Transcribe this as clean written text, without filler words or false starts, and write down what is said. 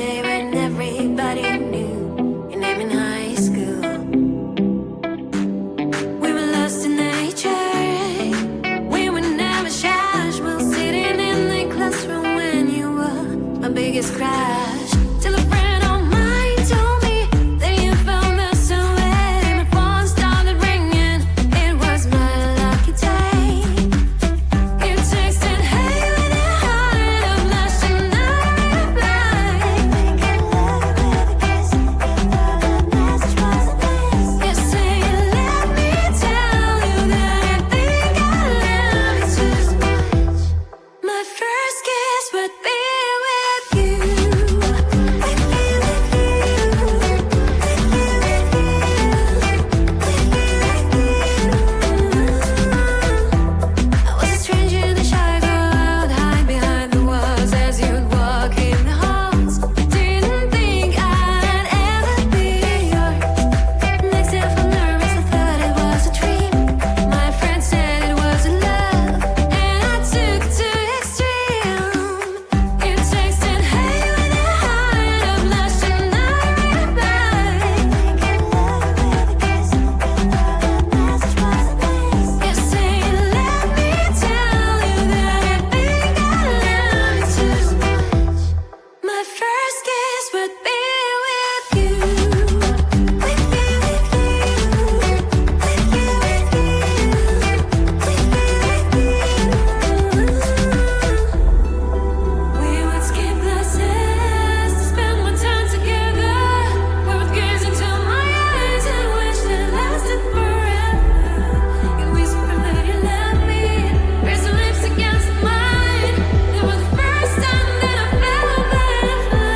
day when everybody knew your name in high school. We were lost in nature. We were never shy. We were sitting in the classroom when you were my biggest crush. Till a friend of mine told me that you found the way. My phone started ringing. It was my lucky day. You texted, hey, when I hide, I'm lost and I reply. Think I love you with a kiss. You thought the message was a miss. You say, let me tell you that I think I love you too much. My first kiss would be with you. I was a stranger in the shy crowd, hide behind the walls as you'd walk in the halls. Didn't think I'd ever be yours. Next day I felt nervous, I thought it was a dream. My friend said it was a love, and I took it to extreme. You texted, hey, when I hide, I'm lost and I reply. Think I love you with a kiss. You thought the message was a miss. You say, let me tell you that I think I love you too much. My first kiss would be with you. We would skip classes to spend more time together. We would gaze into my eyes and wish that it lasted forever. You whispered that you love me, press your lips against mine. It was the first time that I felt butterflies.